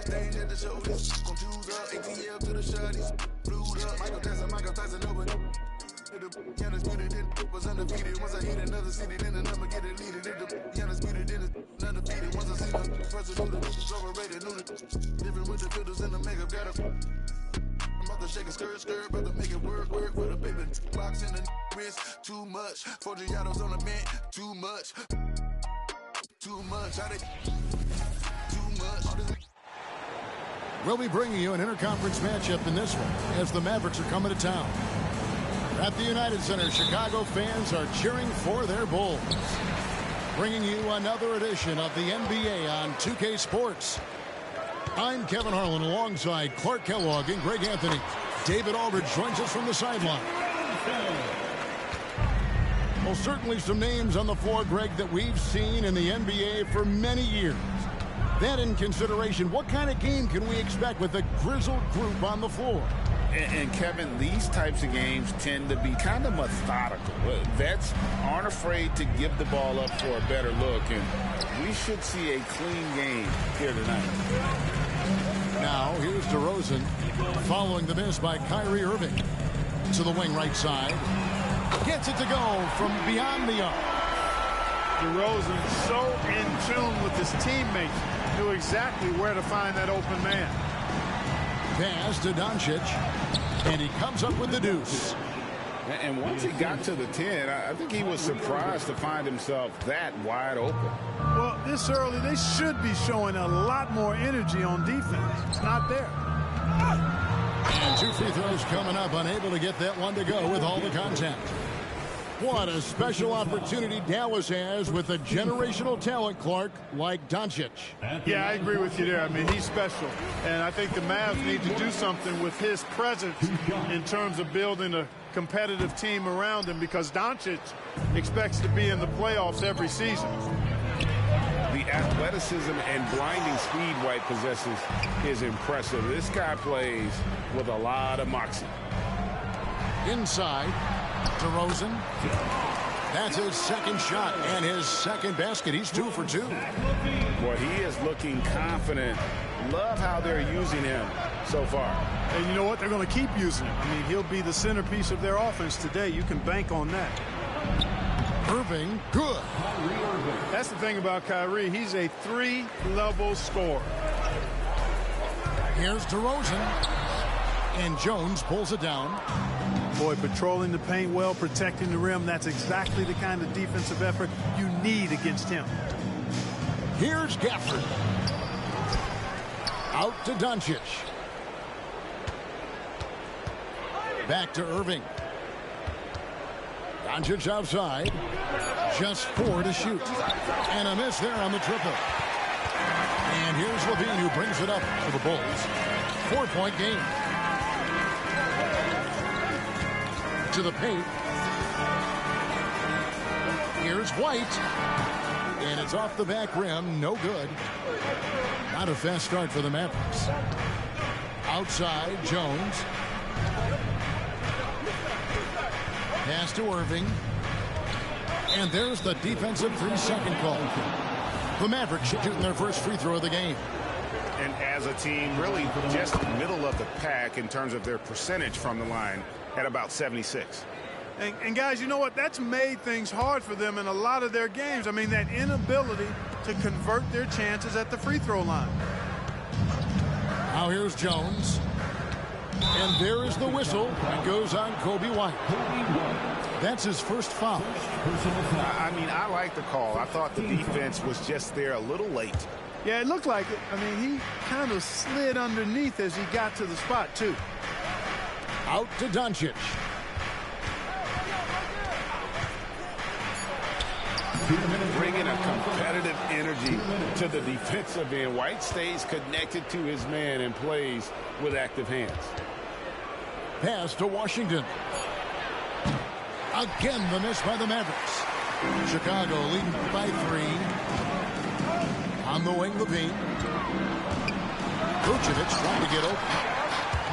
things at the show. This gon' choose up. ATL to the shot. He's blued up. Michael Tyson over. The undisputed in was undefeated. Once I hit another city, then the number get deleted. The undisputed in is undefeated. Once I see the first of the news overrated. Different with the filters and the makeup. Got a. I'm about to shake a skirt, about to make it work for the baby. Box in the wrist, too much. 4 Giados on the bench, too much. Too much. Too much. We'll be bringing you an interconference matchup in this one as the Mavericks are coming to town. At the United Center, Chicago fans are cheering for their Bulls. Bringing you another edition of the NBA on 2K Sports. I'm Kevin Harlan alongside Clark Kellogg and Greg Anthony. David Aldridge joins us from the sideline. Well, certainly some names on the floor, Greg, that we've seen in the NBA for many years. That in consideration, what kind of game can we expect with a grizzled group on the floor? And Kevin, these types of games tend to be kind of methodical. Vets aren't afraid to give the ball up for a better look, and we should see a clean game here tonight. Now, here's DeRozan following the miss by Kyrie Irving. To the wing right side. Gets it to go from beyond the arc. DeRozan so in tune with his teammates, knew exactly where to find that open man. Pass to Doncic, and he comes up with the deuce. And once he got to the 10, I think he was surprised to find himself that wide open. Well, this early, they should be showing a lot more energy on defense. It's not there. And 2 free throws coming up, unable to get that one to go with all the contact. What a special opportunity Dallas has with a generational talent, Clark, like Doncic. Yeah, I agree with you there. I mean, he's special. And I think the Mavs need to do something with his presence in terms of building a competitive team around him, because Doncic expects to be in the playoffs every season. The athleticism and blinding speed White possesses is impressive. This guy plays with a lot of moxie. Inside, DeRozan. That's his second shot and his second basket. He's 2 for 2. Boy, he is looking confident. Love how they're using him so far. And you know what? They're going to keep using him. I mean, he'll be the centerpiece of their offense today. You can bank on that. Irving, good. That's the thing about Kyrie. He's a 3-level scorer. Here's DeRozan. And Jones pulls it down. Boy, patrolling the paint well, protecting the rim. That's exactly the kind of defensive effort you need against him. Here's Gafford. Out to Doncic. Back to Irving. Doncic outside. Just 4 to shoot. And a miss there on the triple. And here's Levine, who brings it up for the Bulls. 4-point game. To the paint. Here's White. And it's off the back rim. No good. Not a fast start for the Mavericks. Outside, Jones. Pass to Irving. And there's the defensive 3-second call. The Mavericks shooting their first free throw of the game. And as a team, really just middle of the pack in terms of their percentage from the line at about 76. And guys, you know what? That's made things hard for them in a lot of their games. I mean, that inability to convert their chances at the free throw line. Now here's Jones. And there is the whistle. It goes on Kobe White. That's his first foul. I mean, I like the call. I thought the defense was just there a little late. Yeah, it looked like it. I mean, he kind of slid underneath as he got to the spot, too. Out to Doncic. Bringing a competitive energy to the defensive end. White stays connected to his man and plays with active hands. Pass to Washington. Again, the miss by the Mavericks. Chicago leading by 3. On the wing, Levine. Vucevic trying to get open.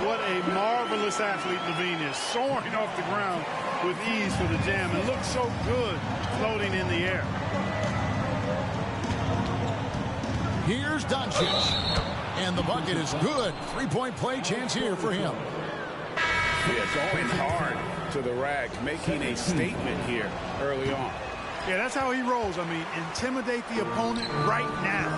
What a marvelous athlete Levine is. Soaring off the ground with ease for the jam. And looks so good floating in the air. Here's Doncic. And the bucket is good. Three-point play chance here for him. Yeah, going hard to the rack, making a statement here early on. Yeah, that's how he rolls. I mean, intimidate the opponent right now.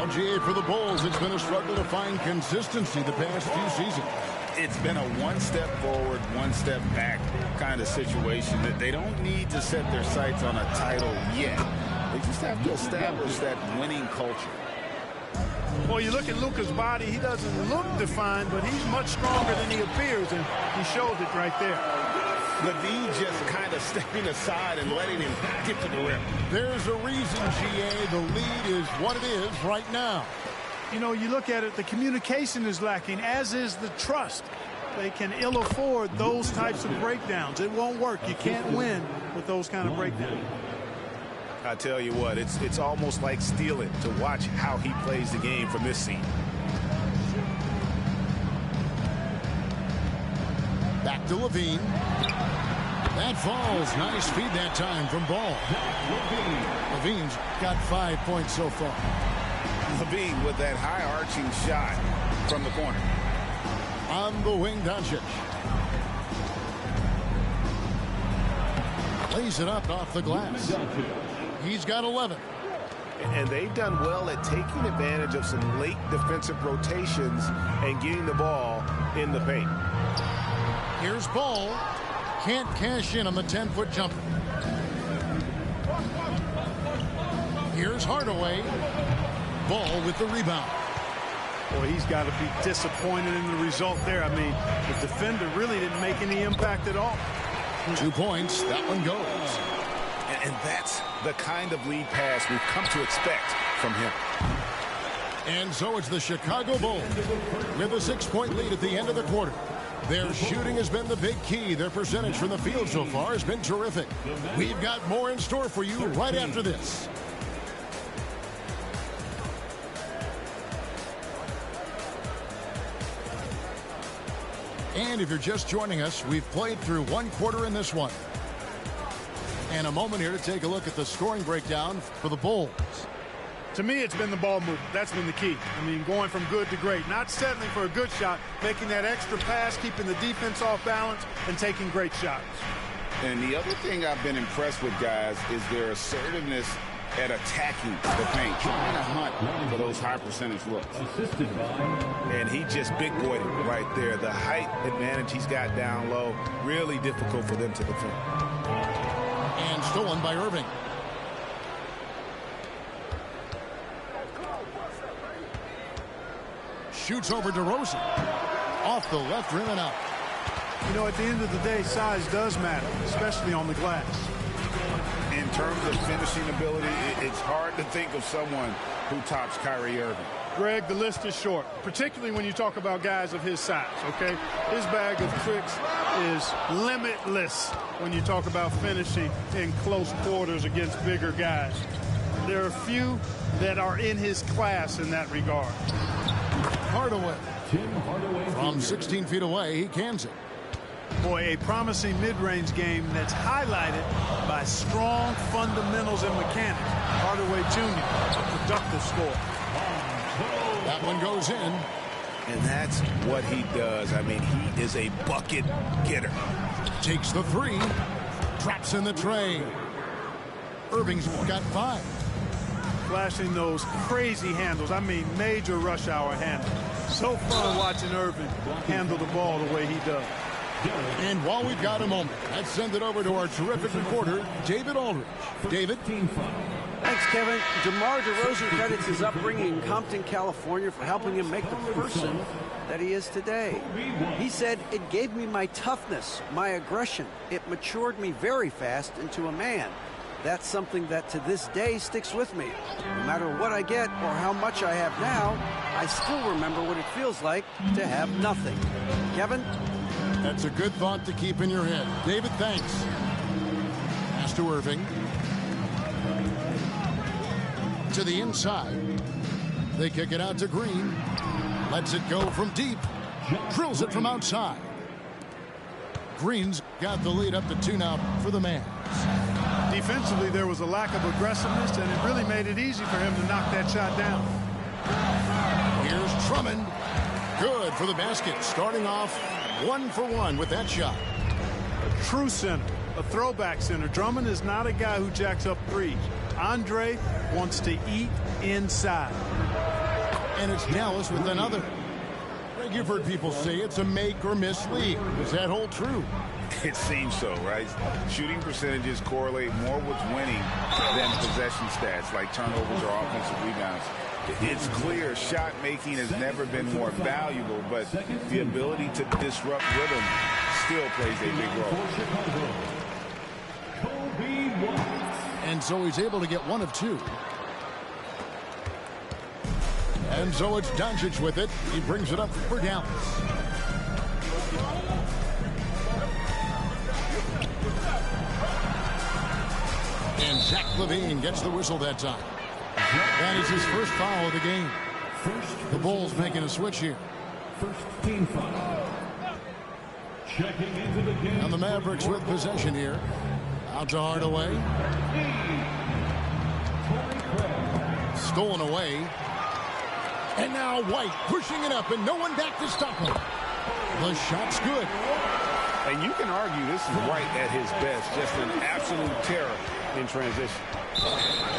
LGA for the Bulls. It's been a struggle to find consistency the past few seasons. It's been a one step forward, one step back kind of situation that they don't need to set their sights on a title yet. They just have to establish that winning culture. Well, you look at Luka's body, he doesn't look defined, but he's much stronger than he appears, and he shows it right there. Levine just kind of stepping aside and letting him get to the rim. There's a reason, GA, the lead is what it is right now. You know, you look at it, the communication is lacking, as is the trust. They can ill afford those types of breakdowns. It won't work. You can't win with those kind of breakdowns. I tell you what, it's almost like stealing to watch how he plays the game from this seat. Back to Levine. That falls. Nice feed that time from Ball. Levine's got 5 points so far. Levine with that high-arching shot from the corner. On the wing, Doncic. Lays it up off the glass. He's got 11. And they've done well at taking advantage of some late defensive rotations and getting the ball in the paint. Here's Ball. Can't cash in on the 10-foot jumper. Here's Hardaway. Ball with the rebound. Boy, he's got to be disappointed in the result there. I mean, the defender really didn't make any impact at all. 2 points. That one goes. And that's the kind of lead pass we've come to expect from him. And so it's the Chicago Bulls with a 6-point lead at the end of the quarter. Their shooting has been the big key. Their percentage from the field so far has been terrific. We've got more in store for you right after this. And if you're just joining us, we've played through one quarter in this one. And a moment here to take a look at the scoring breakdown for the Bulls. To me, it's been the ball movement. That's been the key. I mean, going from good to great. Not settling for a good shot, making that extra pass, keeping the defense off balance, and taking great shots. And the other thing I've been impressed with, guys, is their assertiveness at attacking the paint, trying to hunt for those high percentage looks. And he just big boyed it right there. The height advantage he's got down low, really difficult for them to defend. And stolen by Irving. Shoots over DeRozan. Off the left rim and out. You know, at the end of the day, size does matter, especially on the glass. In terms of finishing ability, it's hard to think of someone who tops Kyrie Irving. Greg, the list is short, particularly when you talk about guys of his size, okay? His bag of tricks is limitless when you talk about finishing in close quarters against bigger guys. There are few that are in his class in that regard. Hardaway. From 16 feet away, he cans it. Boy, a promising mid-range game that's highlighted by strong fundamentals and mechanics. Hardaway Jr., a productive scorer. That one goes in. And that's what he does. I mean, he is a bucket getter. Takes the three. Drops in the tray. Irving's got 5. Flashing those crazy handles. I mean, major rush hour handles. So fun watching Irving handle the ball the way he does. And while we've got a moment, let's send it over to our terrific reporter, David Aldridge. David? Thanks, Kevin. DeMar DeRozan credits his upbringing in Compton, California for helping him make the person that he is today. He said, "It gave me my toughness, my aggression. It matured me very fast into a man. That's something that to this day sticks with me. No matter what I get or how much I have now, I still remember what it feels like to have nothing." Kevin? That's a good thought to keep in your head. David, thanks. Pass to Irving. To the inside. They kick it out to Green. Lets it go from deep. Drills it from outside. Green's got the lead up to 2 now for the Mavs. Defensively, there was a lack of aggressiveness, and it really made it easy for him to knock that shot down. Drummond, good for the basket. Starting off 1 for 1 with that shot. A true center, a throwback center. Drummond is not a guy who jacks up threes. Andre wants to eat inside. And it's Dallas with another. Greg, you've heard people say it's a make or miss league. Does that hold true? It seems so, right? Shooting percentages correlate more with winning than possession stats like turnovers or offensive rebounds. It's clear shot making has never been more valuable, but the ability to disrupt rhythm still plays a big role. And so he's able to get 1 of 2. And so it's Doncic with it. He brings it up for Dallas. And Zach LaVine gets the whistle that time. That is his first foul of the game. The Bulls making a switch here. First team foul. Checking into the game. And the Mavericks with possession here. Out to Hardaway. Stolen away. And now White pushing it up and no one back to stop him. The shot's good. And you can argue this is White at his best. Just an absolute terror in transition.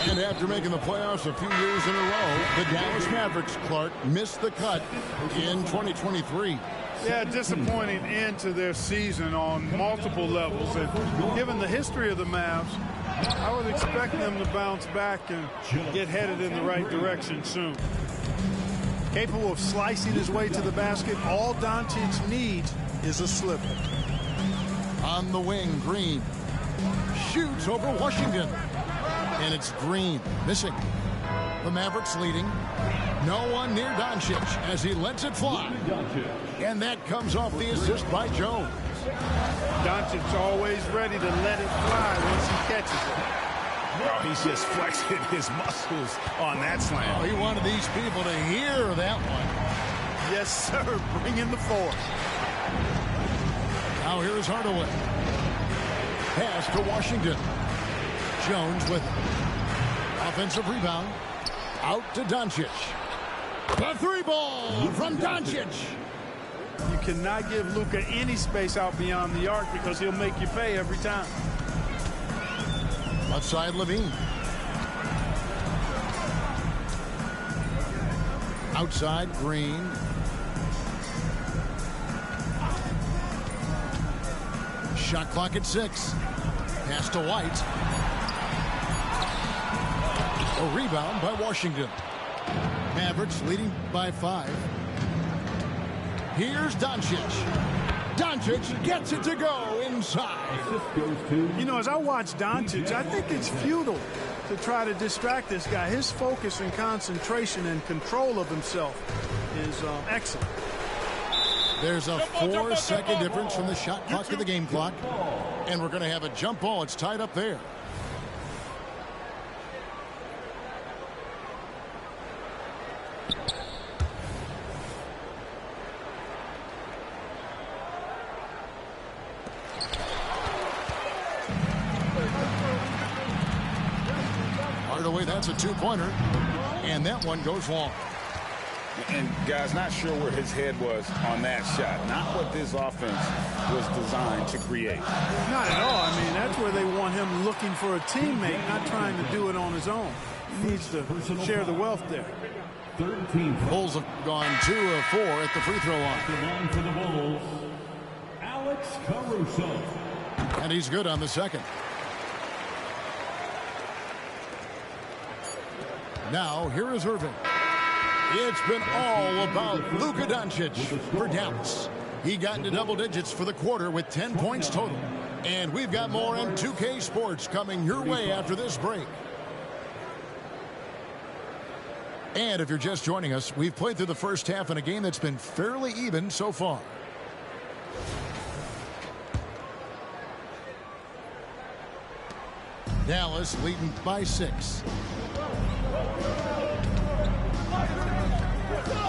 And after making the playoffs a few years in a row, the Dallas Mavericks, Clark, missed the cut in 2023. Yeah, disappointing end to their season on multiple levels. And given the history of the Mavs, I would expect them to bounce back and get headed in the right direction soon. Capable of slicing his way to the basket, all Doncic needs is a slipper. On the wing, Green shoots over Washington. And it's Green missing. The Mavericks leading. No one near Doncic as he lets it fly. And that comes off the assist by Jones. Doncic's always ready to let it fly once he catches it. Well, he's just flexing his muscles on that slam. Oh, he wanted these people to hear that one. Yes, sir. Bring in the force. Now here's Hardaway. Pass to Washington. Jones with it. Offensive rebound. Out to Doncic. The 3-ball from Doncic. You cannot give Luka any space out beyond the arc because he'll make you pay every time. Left side, LaVine. Outside, Green. Shot clock at 6. Pass to White. A rebound by Washington. Mavericks leading by 5. Here's Doncic. Doncic gets it to go inside. You know, as I watch Doncic, I think it's futile to try to distract this guy. His focus and concentration and control of himself is excellent. There's a 4-second difference from the shot clock to the game clock. And we're going to have a jump ball. It's tied up there. Hardaway, that's a 2-pointer. And that one goes long. And, guys, not sure where his head was on that shot. Not what this offense was designed to create. Not at all. I mean, that's where they want him looking for a teammate, not trying to do it on his own. He needs to share the wealth there. Bulls have gone 2 of 4 at the free throw line. The line for the Bulls, Alex Caruso. And he's good on the second. Now, here is Irving. It's been all about Luka Doncic for Dallas. He got into double digits for the quarter with 10 points total. And we've got more on 2K Sports coming your way after this break. And if you're just joining us, we've played through the first half in a game that's been fairly even so far. Dallas leading by 6.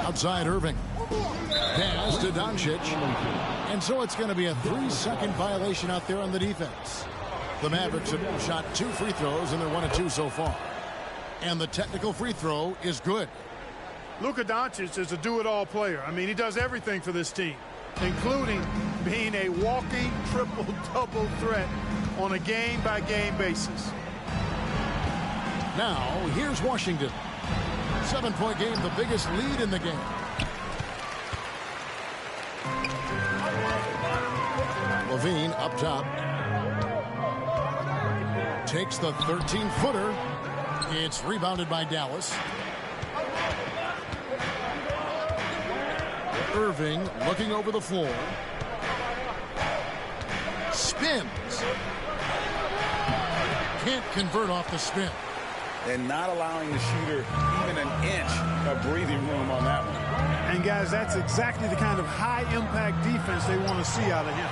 Outside Irving. Pass to Doncic. And so it's going to be a 3-second violation out there on the defense. The Mavericks have shot 2 free throws and they're 1 of 2 so far. And the technical free throw is good. Luka Doncic is a do-it-all player. I mean, he does everything for this team, including being a walking triple-double threat on a game-by-game basis. Now, here's Washington. 7-point game, the biggest lead in the game. Levine up top. Takes the 13-footer. It's rebounded by Dallas. Irving looking over the floor. Spins. Can't convert off the spin. And not allowing the shooter even an inch of breathing room on that one. And, guys, that's exactly the kind of high-impact defense they want to see out of him.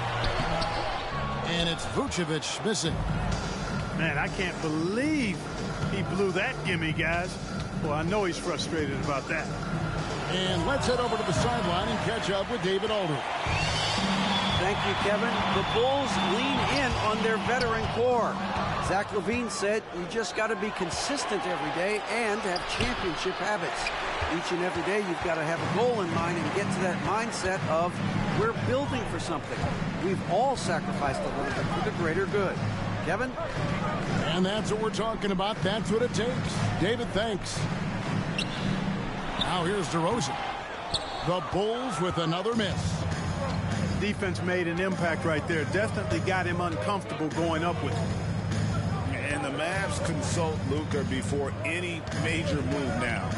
And it's Vucevic missing. Man, I can't believe he blew that gimme, guys. Well, I know he's frustrated about that. And let's head over to the sideline and catch up with David Aldridge. Thank you, Kevin. The Bulls lean in on their veteran core. Zach LaVine said you just got to be consistent every day and have championship habits. Each and every day you've got to have a goal in mind and get to that mindset of we're building for something. We've all sacrificed a little bit for the greater good. Kevin? And that's what we're talking about. That's what it takes. David, thanks. Now here's DeRozan. The Bulls with another miss. Defense made an impact right there. Definitely got him uncomfortable going up with him. And the Mavs consult Luka before any major move now.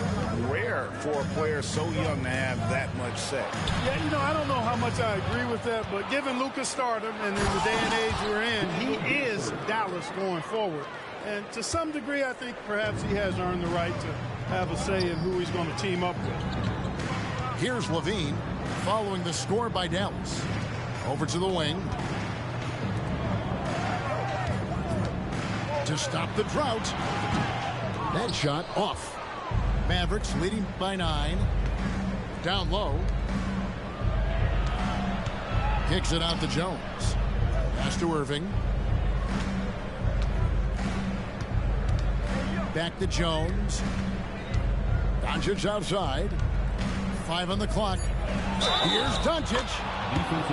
Rare for a player so young to have that much say. Yeah, you know, I don't know how much I agree with that, but given Luka's stardom and in the day and age we're in, he is Dallas going forward. And to some degree, I think perhaps he has earned the right to have a say in who he's going to team up with. Here's Levine following the score by Dallas. Over to the wing. To stop the drought. That shot off. Mavericks leading by 9. Down low. Kicks it out to Jones. Pass to Irving. Back to Jones. Doncic outside. 5 on the clock. Here's Doncic.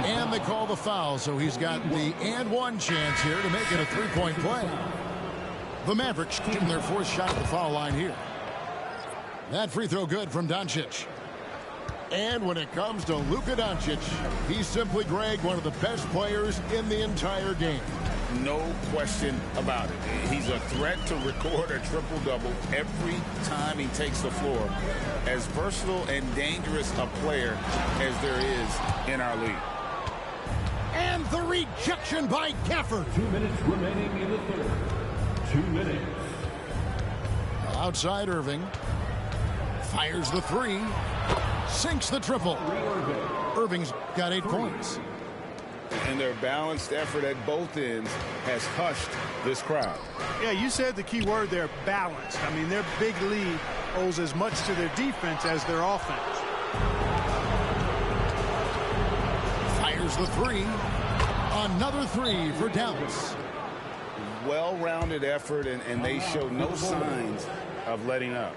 And they call the foul, so he's got the and one chance here to make it a 3-point play. The Mavericks getting their 4th shot at the foul line here. That free throw good from Doncic. And when it comes to Luka Doncic, he's simply, Greg, one of the best players in the entire game. No question about it. He's a threat to record a triple-double every time he takes the floor. As versatile and dangerous a player as there is in our league. And the rejection by Gafford. 2 minutes remaining in the third. 2 minutes. Outside Irving. Fires the 3. Sinks the triple. Irving's got 8 points. And their balanced effort at both ends has hushed this crowd. Yeah, you said the key word there, balanced. I mean, their big lead owes as much to their defense as their offense. Fires the 3. Another 3 for Dallas. Well-rounded effort, and they show no signs of letting up.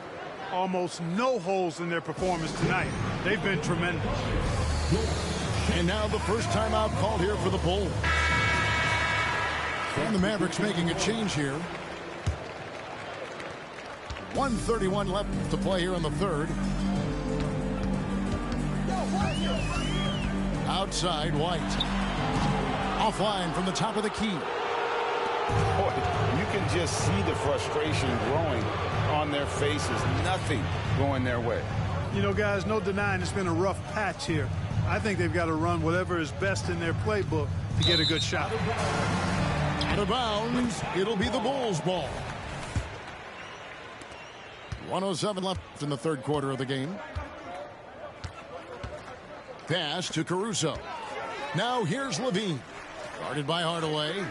Almost no holes in their performance tonight. They've been tremendous. And now the first timeout called here for the Bulls. And the Mavericks making a change here. 1:31 left to play here in the third. Outside White. Offline from the top of the key. Boy, you can just see the frustration growing on their faces. Nothing going their way. You know, guys, no denying it's been a rough patch here. I think they've got to run whatever is best in their playbook to get a good shot. Out of bounds, it'll be the Bulls' ball. 1:07 left in the third quarter of the game. Pass to Caruso. Now here's Levine. Guarded by Hardaway.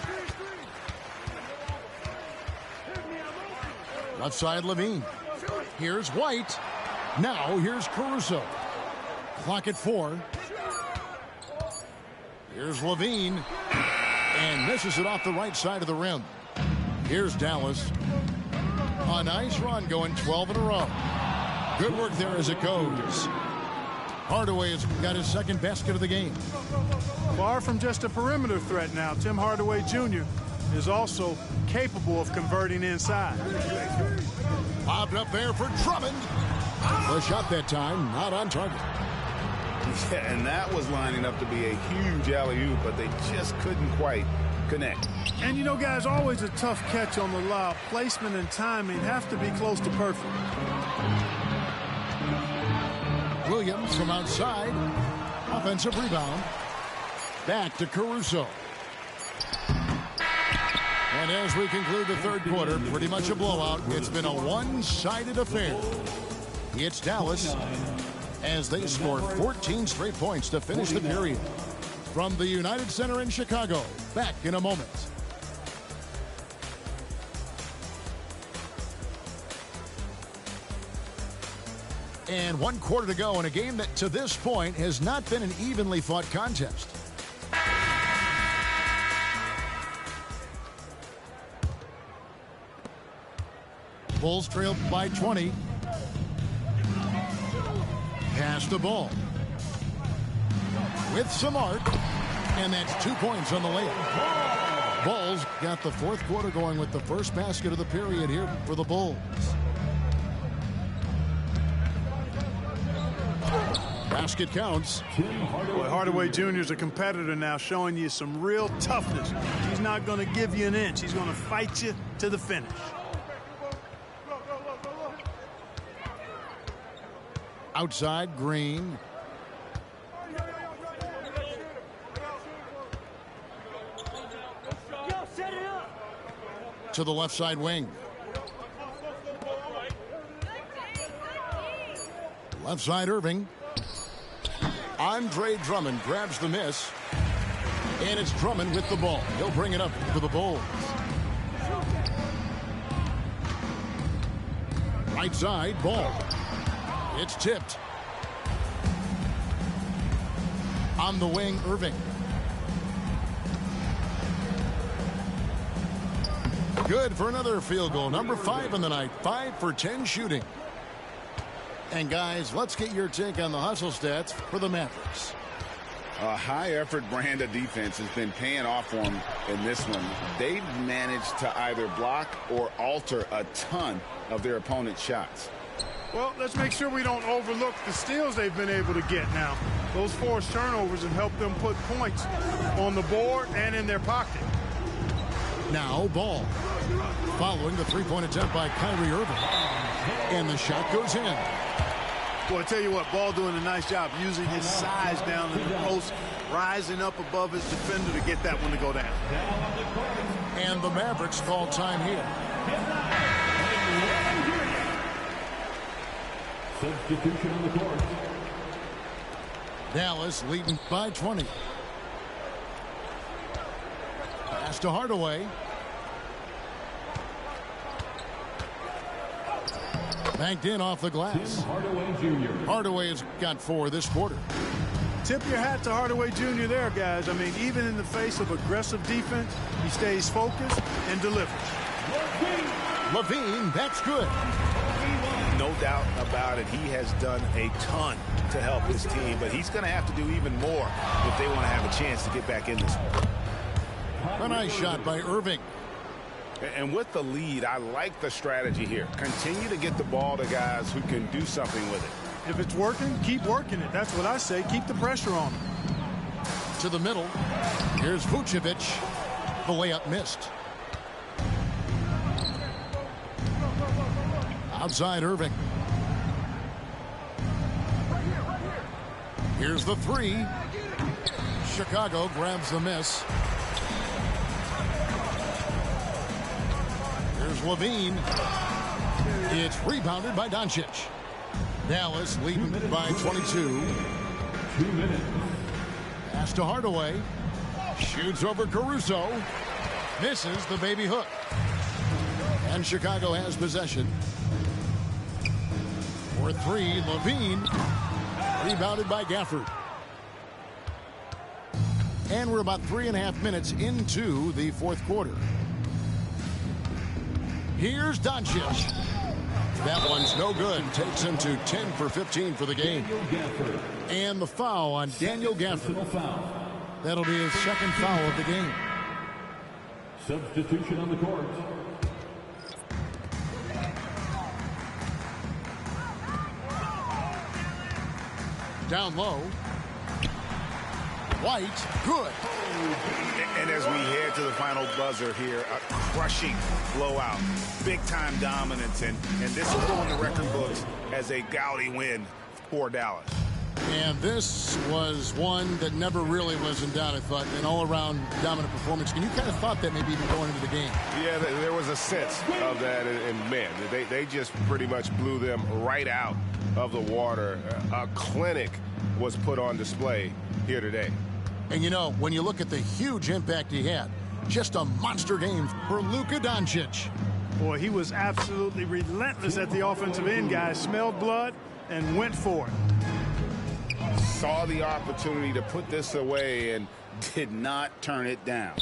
Left side Levine. Here's White. Now here's Caruso. Clock at 4. Here's Levine. And misses it off the right side of the rim. Here's Dallas. A nice run, going 12 in a row. Good work there as it goes. Hardaway has got his second basket of the game. Far from just a perimeter threat now, Tim Hardaway Jr. is also capable of converting inside. Lobbed up there for Drummond. The shot that time, not on target. Yeah, and that was lining up to be a huge alley-oop, but they just couldn't quite connect. And you know, guys, always a tough catch on the lob. Placement and timing have to be close to perfect. Williams from outside. Offensive rebound. Back to Caruso. And as we conclude the third quarter, pretty much a blowout. It's been a one-sided affair. It's Dallas as they score 14 straight points to finish the period. From the United Center in Chicago, back in a moment. And 1 quarter to go in a game that to this point has not been an evenly fought contest. Bulls trailed by 20. Pass the ball. With some art. And that's 2 points on the layup. Bulls got the fourth quarter going with the first basket of the period here for the Bulls. Basket counts. Boy, Hardaway Jr. is a competitor now, showing you some real toughness. He's not going to give you an inch. He's going to fight you to the finish. Outside, Green. To the left side wing. Left side, Irving. Andre Drummond grabs the miss. And it's Drummond with the ball. He'll bring it up for the Bulls. Right side, ball. It's tipped. On the wing, Irving. Good for another field goal. Number 5 in the night. 5 for 10 shooting. And guys, let's get your take on the hustle stats for the Mavericks. A high-effort brand of defense has been paying off for them in this one. They've managed to either block or alter a ton of their opponent's shots. Well, let's make sure we don't overlook the steals they've been able to get now. Those forced turnovers have helped them put points on the board and in their pocket. Now, ball. Following the three-point attempt by Kyrie Irving. And the shot goes in. Boy, I tell you what, Ball doing a nice job using his size down in the post, rising up above his defender to get that one to go down. And the Mavericks call time here. Substitution on the court. Dallas leading by 20. Pass to Hardaway. Banked in off the glass. Hardaway Jr. Hardaway has got 4 this quarter. Tip your hat to Hardaway Jr. there, guys. I mean, even in the face of aggressive defense, he stays focused and delivers. LaVine, that's good. No doubt about it. He has done a ton to help his team, but he's going to have to do even more if they want to have a chance to get back in this one. A nice shot by Irving. And with the lead, I like the strategy here. Continue to get the ball to guys who can do something with it. If it's working, keep working it. That's what I say. Keep the pressure on him. To the middle. Here's Vucevic. The layup missed. Outside Irving. Here's the 3. Chicago grabs the miss. Here's LaVine. It's rebounded by Doncic. Dallas leading by 22. 2 minutes. Pass to Hardaway. Shoots over Caruso. Misses the baby hook. And Chicago has possession. For 3, LaVine. Rebounded by Gafford. And we're about 3.5 minutes into the fourth quarter. Here's Doncic. That one's no good. Takes him to 10 for 15 for the game. And the foul on Daniel Gafford. That'll be his second foul of the game. Substitution on the court. Down low. White, good. And as we head to the final buzzer here, a crushing blowout, big-time dominance, and this will go in the record books as a gaudy win for Dallas. And this was one that never really was in doubt, I thought, an all-around dominant performance. And you kind of thought that maybe even going into the game. Yeah, there was a sense of that, and man, they just pretty much blew them right out of the water. A clinic was put on display here today. And you know, when you look at the huge impact he had, just a monster game for Luka Doncic. Boy, he was absolutely relentless at the offensive end, guys. Smelled blood and went for it. Saw the opportunity to put this away and did not turn it down.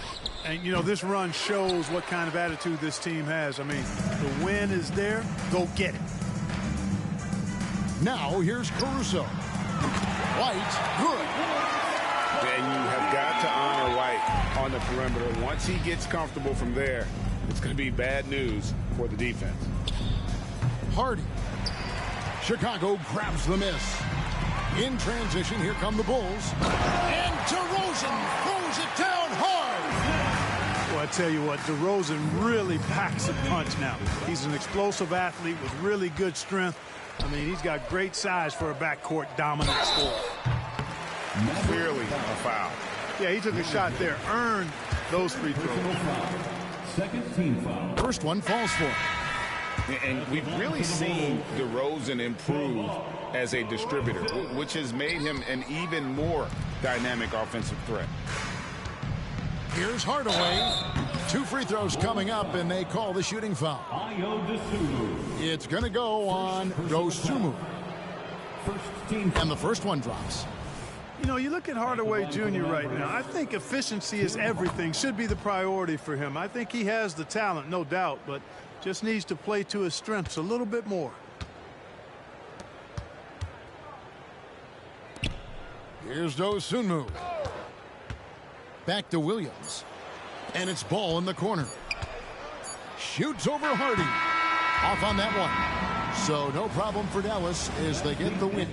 And, you know, this run shows what kind of attitude this team has. I mean, the win is there. Go get it. Now, here's Caruso. White, good. And you have got to honor White on the perimeter. Once he gets comfortable from there, it's going to be bad news for the defense. Hardy. Chicago grabs the miss. In transition, here come the Bulls. And DeRozan throws it down hard. Well, I tell you what, DeRozan really packs a punch now. He's an explosive athlete with really good strength. I mean, he's got great size for a backcourt dominant scorer. Clearly a foul. Yeah, he took a shot there, earned those free throws. Second team foul. First one falls for him. And we've really seen DeRozan improve as a distributor, which has made him an even more dynamic offensive threat. Here's Hardaway. 2 free throws coming up, and they call the shooting foul. It's going to go on Dosunmu. And the first one drops. You know, you look at Hardaway Jr. right now, I think efficiency is everything, should be the priority for him. I think he has the talent, no doubt, but just needs to play to his strengths a little bit more. Here's Dosunmu. Back to Williams. And it's ball in the corner. Shoots over Hardy. Off on that one. So no problem for Dallas as they get the win.